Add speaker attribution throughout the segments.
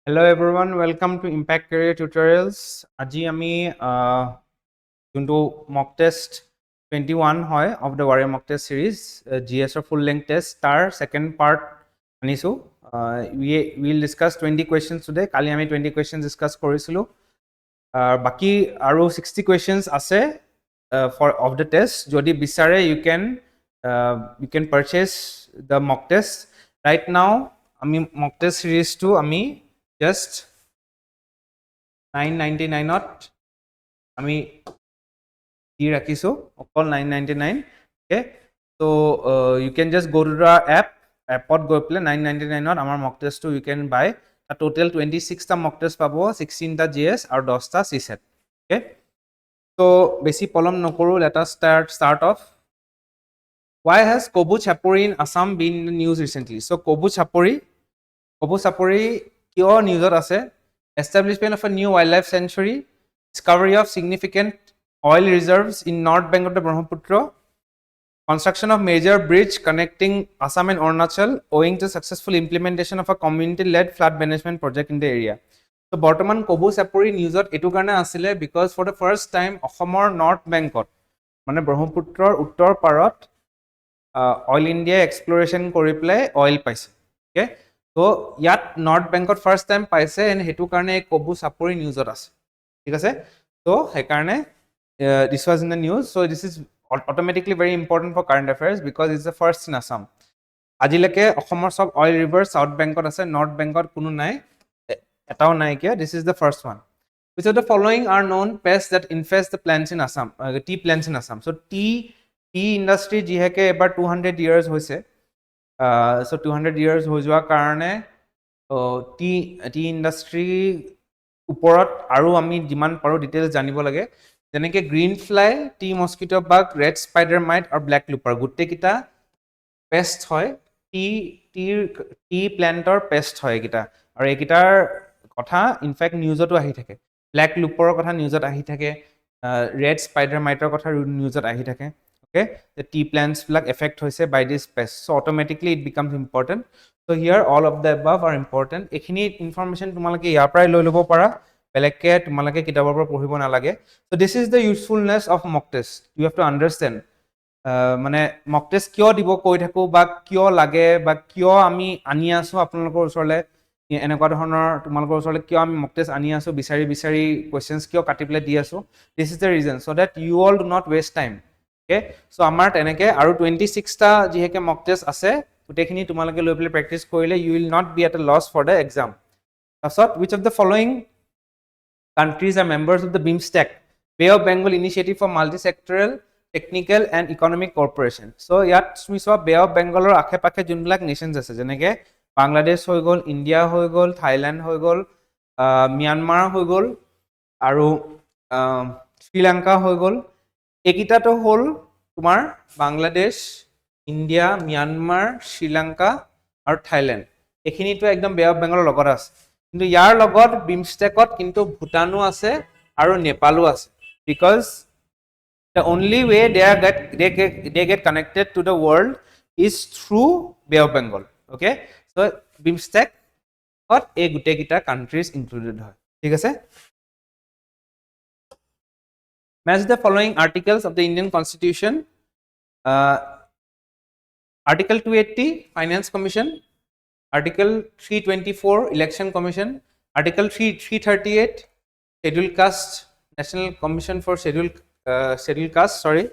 Speaker 1: Hello everyone, welcome to Impact Career Tutorials. Aji ami junto mock test 21 hoy of the Warrior mock test series, GS or full length test star second part anisu. We will discuss 20 questions today. Kali ami 20 questions discuss korisilu. Baki aru 60 questions ase for of the test. Jodi bisare you can purchase the mock test. Right now ami mock test series 2 ami just 999 ত আমি দি ৰাখিছো অকল 999 okay so you can just go to the app গৈ পেলাই 999 ত আমাৰ mock test to you can buy a total 26 টা mock test পাব 16 টা GS আৰু 10 টা CSAT okay so বেছি পলম নকৰো let us start off. Why has Kobu Chapuri in Assam been in the news recently? So Kobu Chapuri কিয় নিউজত আছে? Establishment of a new wildlife sanctuary, discovery of significant oil reserves in North Bank of the Brahmaputra, construction of major bridge connecting Assam and Arunachal owing to successful implementation of a community-led flood management project in the area. So বৰ্তমান কবু চাপৰি নিউজত এটো কাৰণে আছিল because for the first time অসমৰ north বেংকত মানে ব্ৰহ্মপুত্ৰৰ উত্তৰ পাৰত অইল ইণ্ডিয়া এক্সপ্লোৰেশ্যন কৰি পেলাই অইল পাইছে okay so ইয়াত নৰ্থ বেংকত ফাৰ্ষ্ট টাইম পাইছে এণ্ড সেইটো কাৰণে কবু চাপৰি নিউজত আছে ঠিক আছে so সেইকাৰণে this was in the news so this is automatically very important for current affairs because it's the first in Assam আজিলৈকে অসমৰ সব অইল ৰিভাৰ সাউথ বেংকত আছে নৰ্থ বেংকত কোনো নাই এটাও নাই কিয়া this is the first one. Which of the following are known pests that infest the plants in Assam tea plants in Assam so tea industry যিহেকে এবাৰ 200 years হৈছে so 200 years হৈ যোৱা কাৰণে tea industry ওপৰত আৰু আমি যিমান পাৰো ডিটেইলছ জানিব লাগে যেনেকে গ্ৰীণ ফ্লাই টি মস্কিটো বাগ ৰেড স্পাইডাৰ মাইট আৰু ব্ল্যাক লুপাৰ গুটেকিটা পেস্ট হয় টি প্ল্যান্টৰ পেস্ট হয় কিটা আৰু একিটাৰ কথা ইনফ্যাক্ট নিউজতো আহি থাকে ব্ল্যাক লুপাৰৰ কথা নিউজত আহি থাকে ৰেড স্পাইডাৰ মাইটৰ কথা নিউজত আহি থাকে okay the tea plants like affect hoise by this pest so automatically it becomes important so here all of the above are important ekhini information tumalake yar prai loi lobo para beleke tumalake kitabor por pohibo na lage so this is the usefulness of mock test you have to understand mane mock test kyo dibo koi thaku ba kyo lage ba kyo ami ani asu apnalokor usorle এনেকুৱা ধৰণৰ তোমালোকৰ ওচৰলে কিয় আমি mock test আনি আছো বিচাৰি questions কিয় কাটি প্লে দি আছো this is the reason so that you all do not waste time okay so আমাৰ তেনেকে আৰু 26 টা যিহেকে mock test আছে গুটেখিনি তোমালোকে লৈ প্লে প্ৰ্যাকটিছ কৰিলে you will not be at a loss for the exam তাৰছত which of the following countries are members of the BIMSTEC Bay of Bengal Initiative for Multi-Sectoral Technical and Economic Cooperation so ইয়াত তুমি সব Bay of Bengalৰ আখে পাখে যোনবিলাক Nations আছে যেনেকে বাংলাদেশ হৈ গল India হৈ গল Thailand হৈ গল মিয়ানমাৰ হৈ গল আৰু শ্রীলঙ্কা হৈ গল একিটাটো হল তোমাৰ বাংলাদেশ ইন্ডিয়া মিয়ানমাৰ শ্রীলঙ্কা আৰু থাইল্যান্ড এখিনিটো একদম বে অফ বেঙ্গলৰ লগত আছে কিন্তু ইয়াৰ লগত বিমষ্টেকত কিন্তু ভুটানো আছে আৰু নেপালো আছে because the only way they get connected to the world is through Bay of Bengal okay so BIMSTEC ot এই গুটেকিটা countries included হয় ঠিক আছে match the following articles of the Indian Constitution Article 280 Finance Commission Article 324 Election Commission Article 338 Scheduled Caste National Commission for Scheduled Caste sorry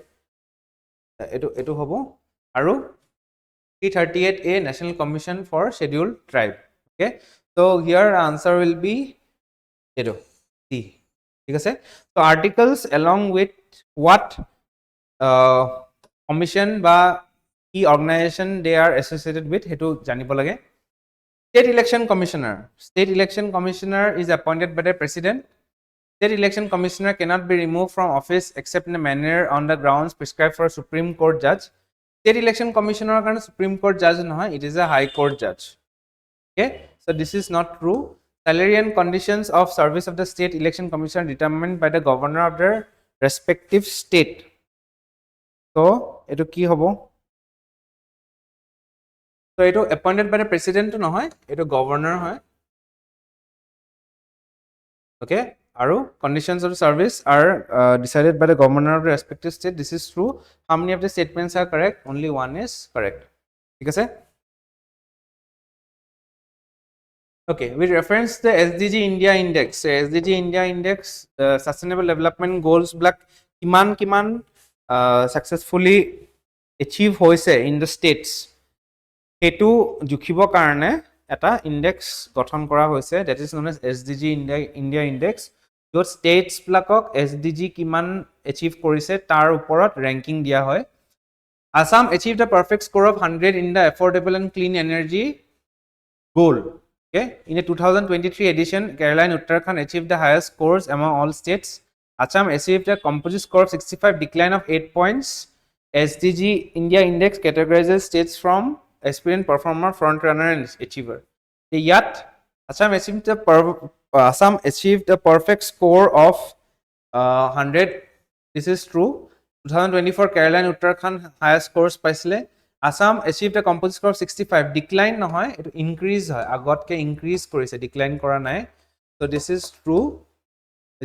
Speaker 1: etu hobo aru 338A National Commission for Scheduled Tribe okay so here answer will be etu C ঠিক আছে so articles along with what commission ba ki organization they are associated with hetu janibo lage State Election Commissioner is appointed by the President. State Election Commissioner cannot be removed from office except in a manner on the grounds prescribed for a Supreme Court judge. State Election Commissioner kind of Supreme Court judge no, it is a High Court judge. Okay, so this is not true. Salary and conditions of service of the State Election Commissioner determined by the governor of their respective state. So, eto ki hobo? So, eto appointed by the president no hoy, eto governor hoy. Okay, aru conditions of service are decided by the governor of the respective state. This is true. How many of the statements are correct? Only one is correct. ঠিক আছে? Okay, we reference the SDG India Index. So SDG India Index, Sustainable Development Goals black kiman successfully achieve hoise in the states. Hetu jukhibo karane eta index গঠন কৰা হৈছে, that is known as SDG India Index. য'ত states বিলাকক SDG কিমান achieve কৰিছে তাৰ ওপৰত ranking দিয়া হয়. Assam achieved a perfect score of 100 in the affordable and clean energy goal. Okay, in a 2023 edition, Kerala and Uttarakhand achieved the highest scores among all states. Assam achieved a composite score of 65, decline of 8 points. SDG India Index categorizes states from aspirant, performer, front runner, and achiever. Yet, Assam achieved a perfect score of 100. This is true. 2024 Kerala and Uttarakhand highest scores paisile. Assam achieved a composite score of 65. Decline নহয়, it increase হয়, আগতকে increase কৰিছে, decline কৰা নাই. So this is true.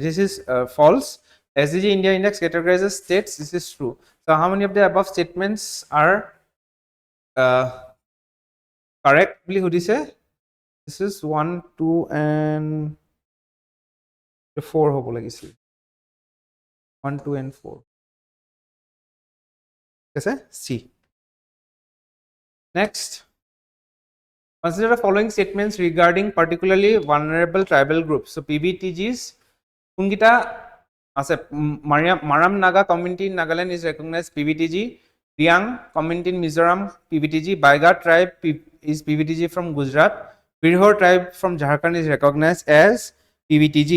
Speaker 1: This is false. SDG India Index categorizes states. This is true. So how many of the above statements are correct? বুলি সুধিছে. This is 1, 2 and 4 হ'ব লাগিছিল. 1, 2 and 4. Okay, C. Next, consider the following statements regarding particularly vulnerable tribal groups. So PBTGs, kungita ase Maram Naga community in Nagaland is recognized PBTG. Riang community in Mizoram PBTG. Baiga tribe is PBTG from Gujarat. Birhor tribe from Jharkhand is recognized as PBTG.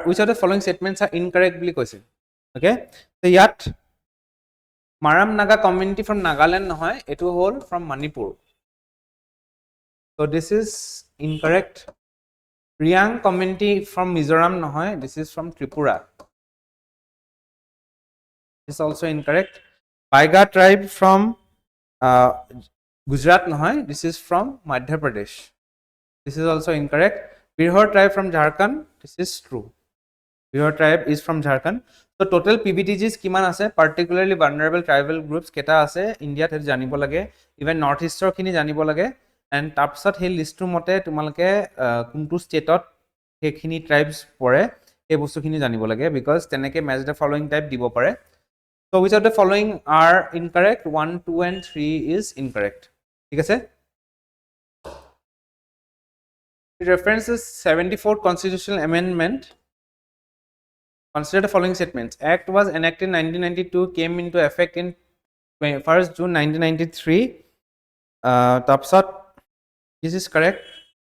Speaker 1: Which of the following statements are incorrectly question? Okay, so yet Maram Naga community from Nagaland nohoy, etu hol from Manipur. So this is incorrect. Riang community from Mizoram nohoy, this is from Tripura. This is also incorrect. Baiga tribe from Gujarat nohoy, this is from Madhya Pradesh. This is also incorrect. Birhor tribe from Jharkhand, this is true. Birhor tribe is from Jharkhand. So total PBTGs kiman ase, particularly vulnerable tribal groups keta ase India the janibo lage, even North Easter khini janibo lage, and tapsat he list to mote tumalke kuntu state he khini tribes pore he bostu khini janibo lage, because teneke match the following type dibo pare. So which of the following are incorrect? 1, 2 and 3 is incorrect. Thik ase? It references 74th constitutional amendment. Consider the following statements. Act was enacted in 1992, came into effect in 1st June 1993. Tapsat, this is correct.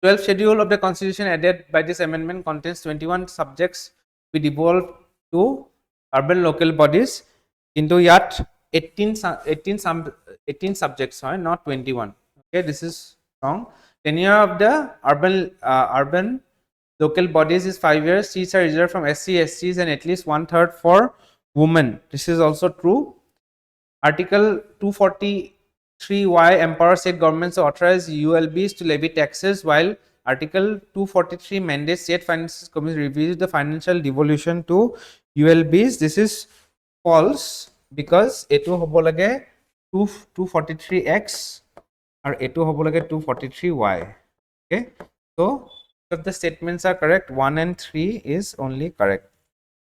Speaker 1: 12th schedule of the constitution added by this amendment contains 21 subjects we devolved to urban local bodies. Into yet 18 subjects, not 21. Okay, this is wrong. Tenure of the urban local bodies is 5 years. Seats are reserved from SC, SCs and at least 1/3 for women. This is also true. Article 243Y empowers state governments to authorize ULBs to levy taxes, while Article 243 mandates state finances commission review the financial devolution to ULBs. This is false, because etu hobo lage 243X or etu hobo lage 243Y. Okay, so if the statements are correct, 1 and 3 is only correct.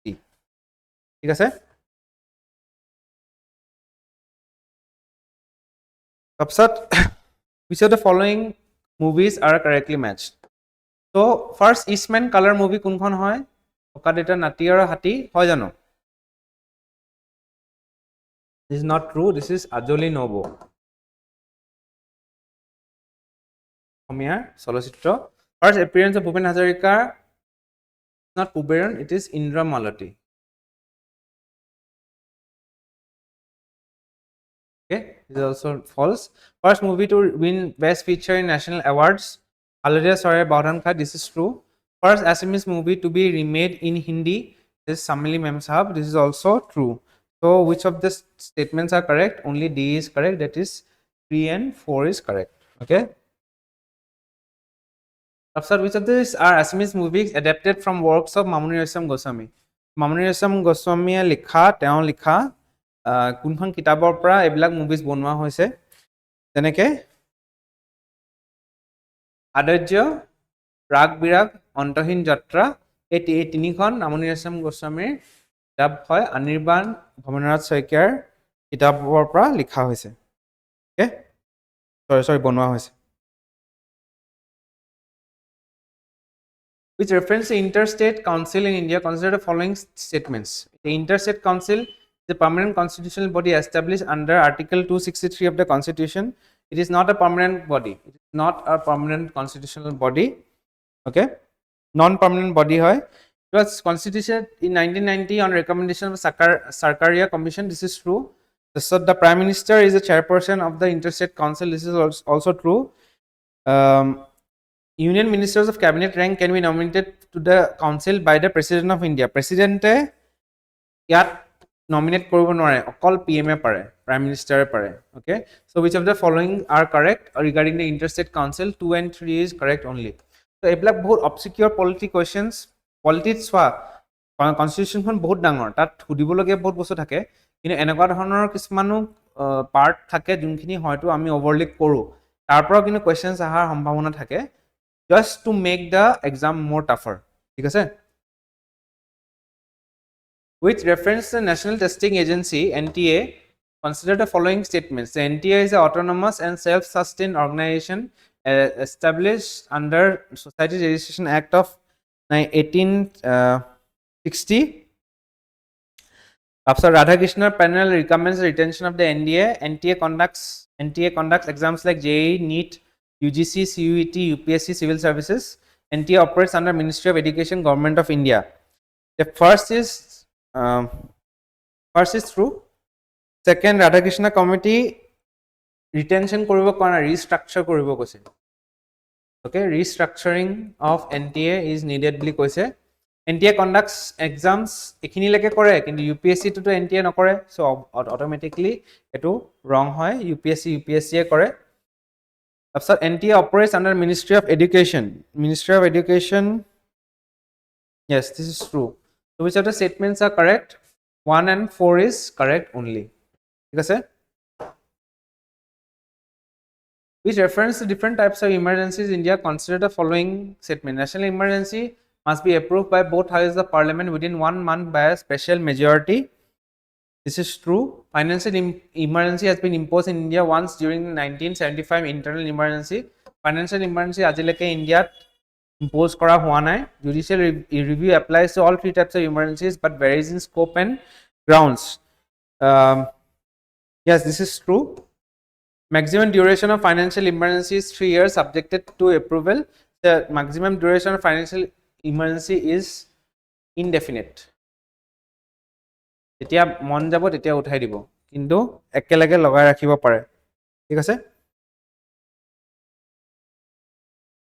Speaker 1: ঠিক আছে? Tapsat, which of the following movies are correctly matched? So first Eastman color movie kunkhon hoy? Okadeta Nati or Hati hoy jano? This is not true. This is Ajoli Nobo. Omia Solocitro. First appearance of Bhupen Hazarika, not Puberan, it is Indra Malati. Okay, this is also false. First movie to win Best Feature in National Awards, Haladia Soray Baudan Kha, this is true. First Assamese movie to be remade in Hindi, this is Samili Mem Sahab, this is also true. So which of the statements are correct? Only D is correct, that is 3 and 4 is correct. Okay, after which of these are Assamese movies adapted from works of Mamuni Rasam Goswami? Mamuni Rasam Goswami likha teo likha কোনখন কিতাপৰ পৰা এইবিলাক movies বনোৱা হৈছে যেনেকে আদৰ্য ৰাগ বিৰাগ অন্তহীন যাত্ৰা এই তিনিখন মামনি ৰয়ছম গোস্বামীৰ কিতাপ হয় অনিৰ্বাণ ভৱনৰাজ শইকীয়াৰ কিতাপৰ পৰা লিখা হৈছে ওকে সৰি বনোৱা হৈছে which reference the interstate council in India consider the following statements. The interstate council is a permanent constitutional body established under article 263 of the constitution. It is not a permanent body, it is not a permanent constitutional body. Okay, non-permanent body hoy. It was constituted in 1990 on recommendation of Sarkaria Commission. This is true. So the Prime Minister is the chairperson of the Interstate Council. This is also true. Union Ministers of Cabinet rank can be nominated to the Council by the President of India. President yat nominate koribo nore okol PM pare Prime Minister pare. Okay, so which of the following are correct regarding the Interstate Council? 2 and 3 is correct only. So এইবিলাক বহুত obscure polity questions. Politics চোৱা কনষ্টিটিউশ্যনখন বহুত ডাঙৰ তাত সুধিবলগীয়া বহুত বস্তু থাকে কিন্তু এনেকুৱা ধৰণৰ কিছুমানো পাৰ্ট থাকে যোনখিনি হয়তো আমি ওভাৰলিক কৰোঁ তাৰ পৰা কিন্তু কোৱেশ্চনছ অহাৰ সম্ভাৱনা থাকে just to make the exam more tougher. ঠিক আছে which reference the National Testing Agency NTA consider the following statements. The NTA is an autonomous and self-sustained organization established under Society Registration Act of 1860. After Radhakrishna panel recommends the retention of the NTA conducts exams like JEE, NEET, UGC, CUET, UPSC, Civil Services. NTA operates under Ministry of Education, Government of India. The first is true. Second, Radhakrishna Committee retention koribo kona restructure koribo koise. Okay, restructuring of NTA is needed bli koise. NTA conducts exams ekhini leke kore kintu UPSC to NTA nokore, so automatically etu wrong hoy. UPSC e kore. After NTA operates under Ministry of Education. Ministry of Education, yes, this is true. So which of the statements are correct? 1 and 4 is correct only. ঠিক আছে which reference to different types of emergencies in India consider the following statement. National emergency must be approved by both houses of parliament within 1 month by a special majority. This is true. Financial emergency has been imposed in India once during the 1975 internal emergency. Financial emergency ajileke India imposed kora hua nai. Judicial review applies to all 3 types of emergencies but varies in scope and grounds. Yes, this is true. Maximum duration of financial emergency is 3 years subjected to approval. The maximum duration of financial emergency is indefinite. যেতিয়া মন যাব তেতিয়া উঠাই দিব কিন্তু একেলগে লগাই ৰাখিব পাৰে ঠিক আছে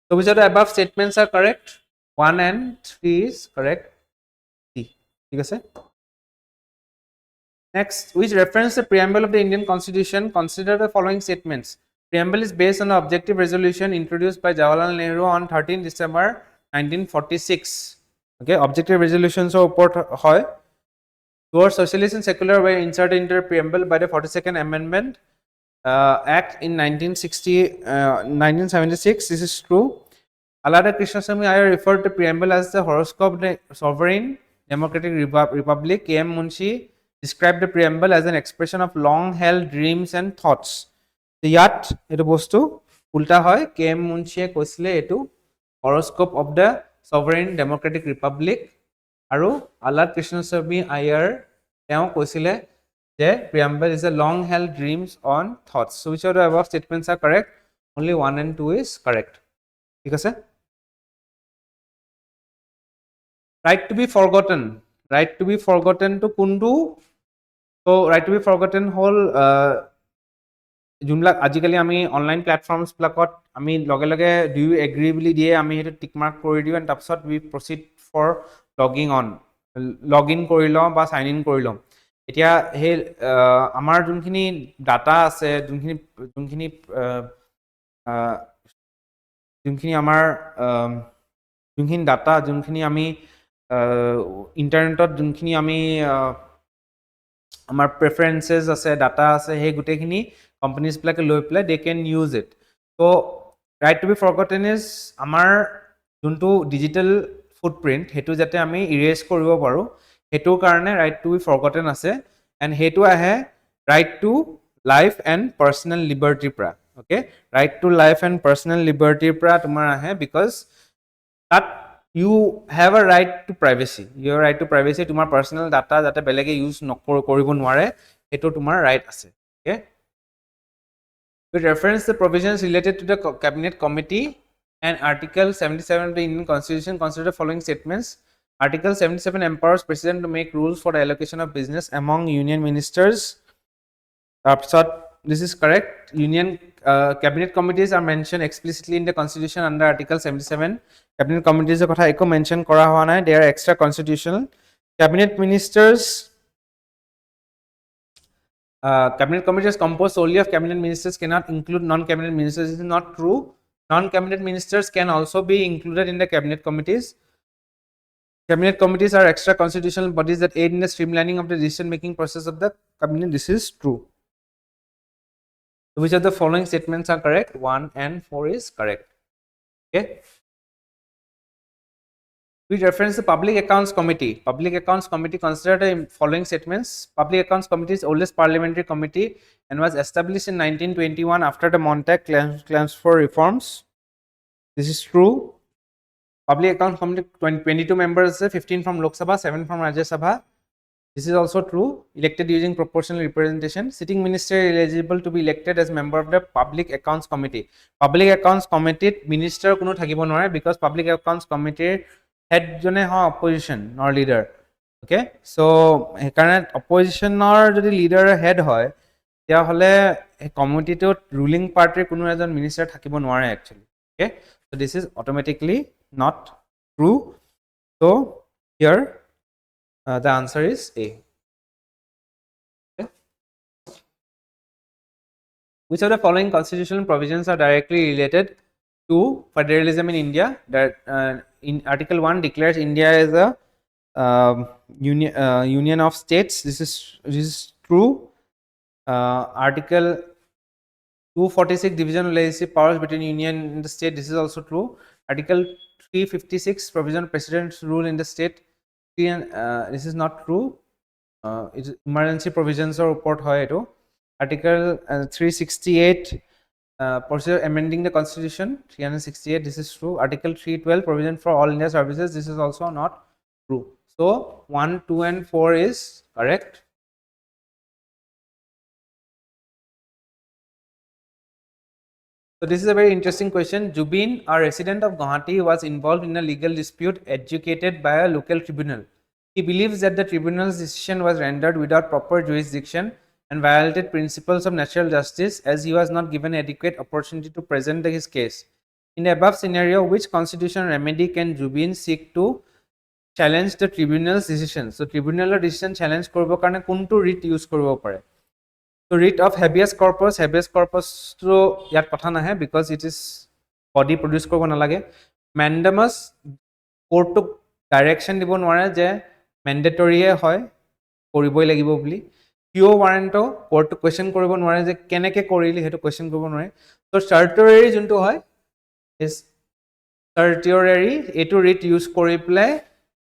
Speaker 1: so which of the above statements are correct? 1 and 3 is correct. ঠিক আছে next, which reference the preamble of the Indian Constitution consider the following statements. Preamble is based on the objective resolution introduced by Jawaharlal Nehru on 13 December 1946. Okay, objective resolutions are upor hoy. Towards socialist and secular were inserted into the preamble by the 42nd Amendment Act in 1976. This is true. Alada Krishnaswamy Iyer referred to preamble as the horoscope of the sovereign democratic republic. K.M. Munshi described the preamble as an expression of long-held dreams and thoughts. The yat etu bostu ulta hoy. K.M. Munshi koisile etu horoscope of the sovereign democratic republic. Aru Alad Krishnaswamy Iyer teo koisile je preamble is a long-held dreams on thoughts. So which of the above statements are correct? Only 1 and 2 is correct. ঠিক আছে right to be forgotten to kundu. So right to be forgotten hol jumla ajikali ami online platforms plakot ami loge loge do you agree বুলি দিয়ে আমি হেতু tick mark কৰি দিও and তাৰপিছত we proceed for login কৰি লওঁ বা sign in কৰি লওঁ এতিয়া সেই আমাৰ যোনখিনি ডাটা আছে যোনখিনি আমাৰ যোনখিনি ডাটা যোনখিনি আমি ইণ্টাৰনেটত যোনখিনি আমি আমাৰ প্ৰেফাৰেন্সেছ আছে ডাটা আছে সেই গোটেইখিনি কোম্পানীজবিলাকে লৈ পেলাই দে কেন ইউজ ইট ত' right to be forgotten is আমাৰ যোনটো ডিজিটেল ফুটপ্ৰিণ্ট সেইটো যাতে আমি ইৰেজ কৰিব পাৰোঁ সেইটোৰ কাৰণে ৰাইট টু বি ফৰগটেন আছে এণ্ড সেইটো আহে right to life and personal লিবাৰ্টিৰ পৰা okay right to life and personal লিবাৰ্টিৰ পৰা তোমাৰ আহে বিকজ তাত you have a right to privacy your right to privacy তোমাৰ personal data যাতে বেলেগে ইউজ কৰিব নোৱাৰে সেইটো তোমাৰ right আছে okay with reference the provisions related to the cabinet committee and article 77 of the Indian constitution consider the following statements article 77 empowers president to make rules for the allocation of business among union ministers this is correct union cabinet committees are mentioned explicitly in the constitution under article 77 cabinet committees kotha eko mention kora howa nai they are extra constitutional cabinet ministers cabinet committees composed solely of cabinet ministers cannot include non cabinet ministers this is not true non cabinet ministers can also be included in the cabinet committees cabinet committees are extra constitutional bodies that aid in the streamlining of the decision making process of the cabinet this is true which of the following statements are correct 1 and 4 is correct okay we reference the public accounts committee considered the following statements public accounts committee is oldest parliamentary committee and was established in 1921 after the Montauk Chelmsford reforms this is true public accounts committee 22 members 15 from Lok Sabha 7 from Rajya Sabha this is also true elected using proportional representation sitting minister is eligible to be elected as member of the public accounts committee minister kuno thakibo nore because public accounts committee head jone ha opposition nor leader okay so hekarne opposition nor jodi leader head hoy tia hole committee to ruling party kuno ejon minister thakibo nore actually okay so this is automatically not true so here the answer is A. Okay. Which of the following constitutional provisions are directly related to federalism in India? That in Article 1 declares India as a union of states. This is true. Article 246 division of legislative powers between union and the state. This is also true. Article 356 provision of president's rule in the state. This is not true it's emergency provisions or report hoy eto article 368 procedure amending the constitution 368 this is true article 312 provision for all India services this is also not true so 1 2 and 4 is correct so this is a very interesting question Jubin a resident of Guwahati was involved in a legal dispute adjudicated by a local tribunal he believes that the tribunal's decision was rendered without proper jurisdiction and violated principles of natural justice as he was not given adequate opportunity to present his case. In the above scenario, which constitutional remedy can Jubin seek to challenge the tribunal's decision? So, tribunal's decision challenge korbo karone kuntu writ use korbo pare. So, writ of habeas corpus to yat kotha nahe because it is body produce korbo nalage. Mandamus court to direction dibo nware je mandatory hoy koriboi lagibo boli PO ওয়াৰেণ্টো কোৰ্টটো question কৰিব নোৱাৰে যে কেনেকৈ কৰিলি সেইটো question কৰিব নোৱাৰে তো চাৰ্টিঅৰাৰী যোনটো হয় ইজ চাৰ্টিঅৰাৰী এইটো ৰিট ইউজ কৰি পেলাই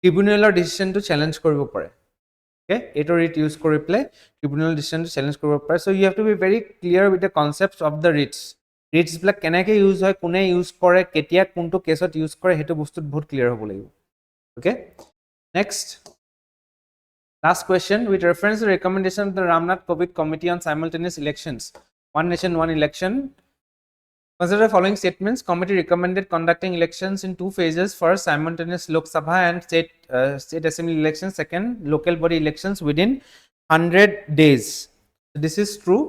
Speaker 1: ট্ৰিবিউনেলৰ ডিচিশ্যনটো চেলেঞ্জ কৰিব পাৰে অ'কে এইটো ৰিট ইউজ কৰি পেলাই ট্ৰিবিউনেলৰ ডিচিশ্যনটো চেলেঞ্জ কৰিব পাৰে so' you have to be very clear with the concept of the ৰিটছবিলাক কেনেকৈ ইউজ হয় কোনে ইউজ কৰে কেতিয়া কোনটো কেছত ইউজ কৰে সেইটো বস্তুত বহুত ক্লিয়াৰ হ'ব লাগিব okay next Last question, with reference to the recommendation of the Ramnath Kovind Committee on Simultaneous Elections, One Nation, One Election, consider the following statements. Committee recommended conducting elections in 2 phases. First, simultaneous Lok Sabha and state assembly elections. Second, local body elections within 100 days. This is true.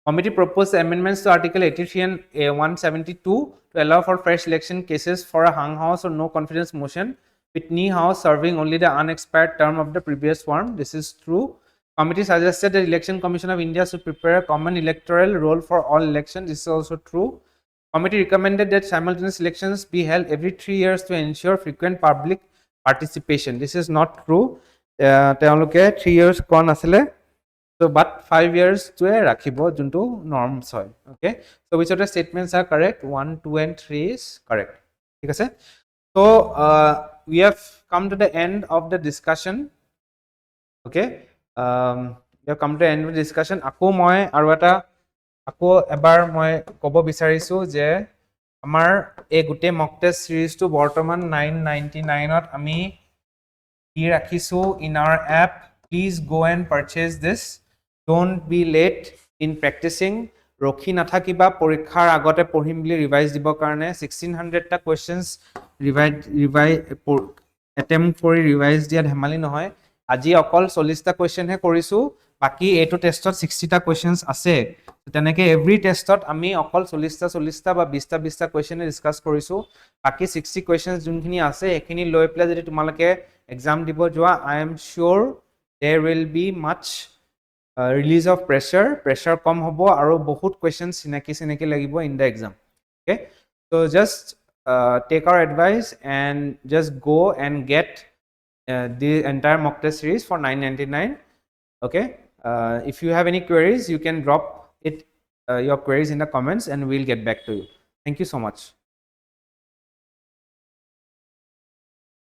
Speaker 1: Committee proposed amendments to Article 83 and 172 to allow for fresh election cases for a hung house or no confidence motion, with Ni House serving only the unexpired term of the previous form. This is true. Committee suggested the Election Commission of India should prepare a common electoral roll for all elections. This is also true. Committee recommended that simultaneous elections be held every 3 years to ensure frequent public participation. This is not true. 3 years kon asile. So, but 5 years to rakhibo junto norms hoy. Okay. So, which of the statements are correct? 1, 2, and 3 is correct. Okay. So, we have come to the end of the discussion. Okay. We have come to the end of the discussion. Ako moi aru eta ako ebar moi kobo bisarisu je amar ei gute mock test series to bortoman 999 ot ami ki rakhisu in our app. Please go and purchase this. Don't be late in practicing. Rokhi nathakiba porikhar agote pohim bili revise dibo karone 1600 ta questions revise attempt kori revise dia dhemali nohoy. আজি অকল 40টা question হে কৰিছো বাকি এটো টেষ্টত 60টা questions আছে তেনেকে every টেষ্টত আমি অকল 40টা বা 20টা কোৱেশ্চন ডিসকাস কৰিছো বাকি 60 কোৱেশ্চনস যোনখিনি আছে এখিনি লৈ প্লে যদি তোমালকে এক্সাম দিব যোৱা I am sure there will be much release of pressure কম হ'ব আৰু বহুত কোৱেশ্চনস চিনাকি লাগিব in the exam okay so just take our advice and just go and get the entire mock test series for 999. Okay. If you have any queries, you can drop it your queries in the comments and we'll get back to you. Thank you so much.